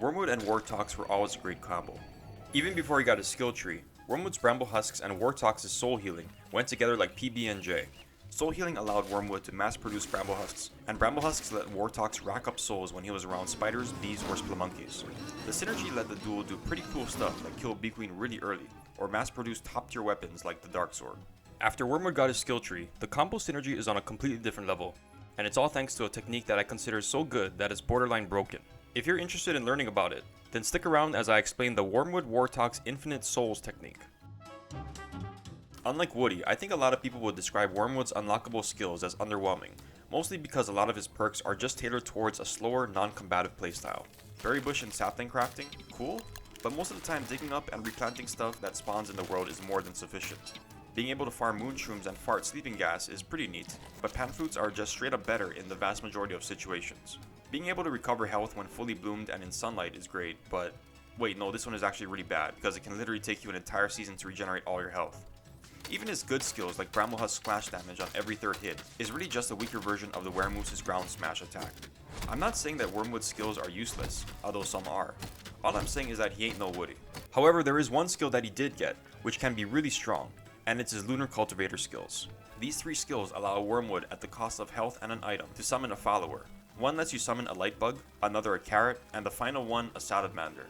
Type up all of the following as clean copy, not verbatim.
Wormwood and Wortox were always a great combo. Even before he got his skill tree, Wormwood's Bramble Husks and Wortox's Soul Healing went together like PB&J. Soul Healing allowed Wormwood to mass-produce Bramble Husks, and Bramble Husks let Wortox rack up souls when he was around spiders, bees, or spelunkies. The synergy let the duo do pretty cool stuff like kill Bee Queen really early, or mass-produce top-tier weapons like the Dark Sword. After Wormwood got his skill tree, the combo synergy is on a completely different level, and it's all thanks to a technique that I consider so good that it's borderline broken. If you're interested in learning about it, then stick around as I explain the Wormwood Wortox Infinite Souls technique. Unlike Woody, I think a lot of people would describe Wormwood's unlockable skills as underwhelming, mostly because a lot of his perks are just tailored towards a slower, non-combative playstyle. Berry bush and sapling crafting? Cool, but most of the time digging up and replanting stuff that spawns in the world is more than sufficient. Being able to farm moon shrooms and fart sleeping gas is pretty neat, but pan fruits are just straight up better in the vast majority of situations. Being able to recover health when fully bloomed and in sunlight is great, but wait, no, this one is actually really bad because it can literally take you an entire season to regenerate all your health. Even his good skills like Bramble Husk splash damage on every third hit is really just a weaker version of the Weremoose's ground smash attack. I'm not saying that Wormwood's skills are useless, although some are. All I'm saying is that he ain't no Woody. However, there is one skill that he did get, which can be really strong, and it's his Lunar Cultivator skills. These three skills allow Wormwood at the cost of health and an item to summon a follower. One lets you summon a light bug, another a carrot, and the final one a salamander.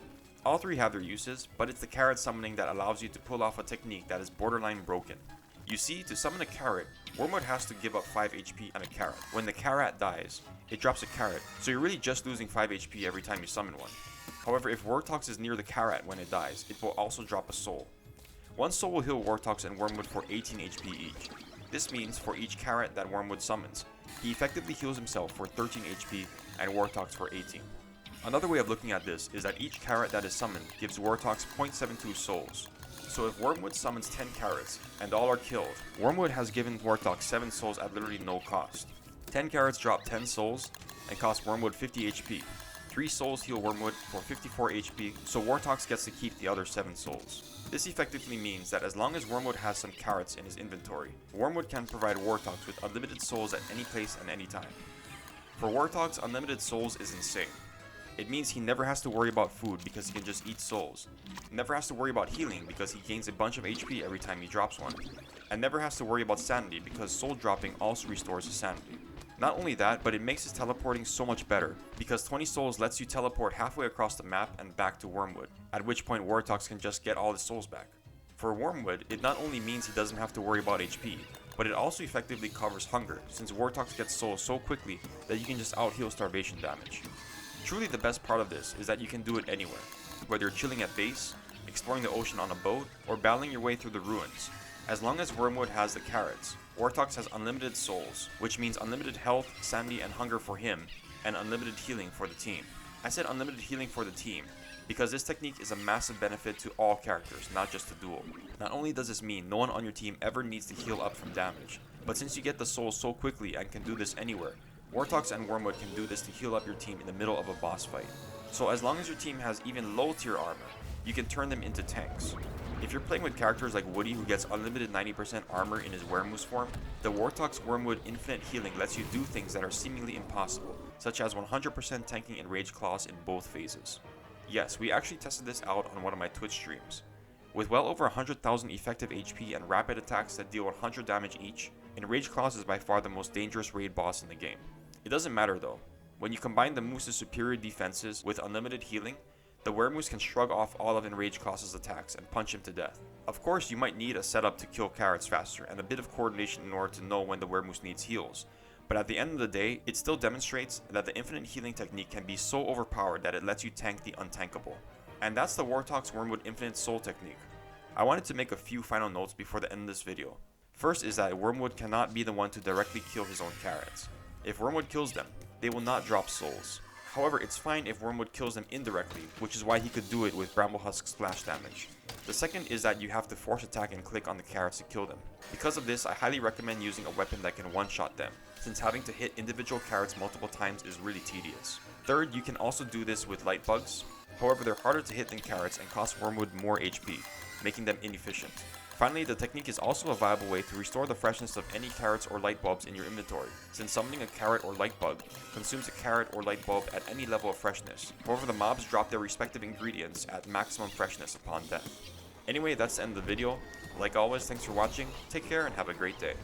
All three have their uses, but it's the carrot summoning that allows you to pull off a technique that is borderline broken. You see, to summon a carrot, Wormwood has to give up 5 HP on a carrot. When the carrot dies, it drops a carrot, so you're really just losing 5 HP every time you summon one. However, if Wortox is near the carrot when it dies, it will also drop a soul. One soul will heal Wortox and Wormwood for 18 HP each. This means for each carrot that Wormwood summons, he effectively heals himself for 13 HP and Wortox for 18. Another way of looking at this is that each carrot that is summoned gives Wortox 0.72 souls. So if Wormwood summons 10 carrots and all are killed, Wormwood has given Wortox 7 souls at literally no cost. 10 carrots drop 10 souls and cost Wormwood 50 HP. 3 souls heal Wormwood for 54 HP, so Wortox gets to keep the other 7 souls. This effectively means that as long as Wormwood has some carrots in his inventory, Wormwood can provide Wortox with unlimited souls at any place and any time. For Wortox, unlimited souls is insane. It means he never has to worry about food because he can just eat souls, never has to worry about healing because he gains a bunch of HP every time he drops one, and never has to worry about sanity because soul dropping also restores his sanity. Not only that, but it makes his teleporting so much better, because 20 souls lets you teleport halfway across the map and back to Wormwood, at which point Wortox can just get all his souls back. For Wormwood, it not only means he doesn't have to worry about HP, but it also effectively covers hunger, since Wortox gets souls so quickly that you can just out-heal starvation damage. Truly the best part of this is that you can do it anywhere, whether you're chilling at base, exploring the ocean on a boat, or battling your way through the ruins. As long as Wormwood has the carrots, Wortox has unlimited souls, which means unlimited health, sanity, and hunger for him, and unlimited healing for the team. I said unlimited healing for the team, because this technique is a massive benefit to all characters, not just the duo. Not only does this mean no one on your team ever needs to heal up from damage, but since you get the souls so quickly and can do this anywhere, Wortox and Wormwood can do this to heal up your team in the middle of a boss fight. So as long as your team has even low tier armor, you can turn them into tanks. If you're playing with characters like Woody who gets unlimited 90% armor in his Weremoose form, the Wortox Wormwood Infinite Healing lets you do things that are seemingly impossible, such as 100% tanking and Rage Claws in both phases. Yes, we actually tested this out on one of my Twitch streams. With well over 100,000 effective HP and rapid attacks that deal 100 damage each, Enraged Claws is by far the most dangerous raid boss in the game. It doesn't matter though. When you combine the Moose's superior defenses with unlimited healing, the Weremoose can shrug off all of Enraged Claws' attacks and punch him to death. Of course, you might need a setup to kill carrots faster and a bit of coordination in order to know when the Weremoose needs heals, but at the end of the day, it still demonstrates that the infinite healing technique can be so overpowered that it lets you tank the untankable. And that's the Wortox Wormwood Infinite Soul technique. I wanted to make a few final notes before the end of this video. First is that Wormwood cannot be the one to directly kill his own carrots. If Wormwood kills them, they will not drop souls. However, it's fine if Wormwood kills them indirectly, which is why he could do it with Bramble Husk splash damage. The second is that you have to force attack and click on the carrots to kill them. Because of this, I highly recommend using a weapon that can one-shot them, since having to hit individual carrots multiple times is really tedious. Third, you can also do this with light bugs. However, they're harder to hit than carrots and cost Wormwood more HP, making them inefficient. Finally, the technique is also a viable way to restore the freshness of any carrots or light bulbs in your inventory, since summoning a carrot or light bug consumes a carrot or light bulb at any level of freshness. However, the mobs drop their respective ingredients at maximum freshness upon death. Anyway, that's the end of the video. Like always, thanks for watching, take care, and have a great day.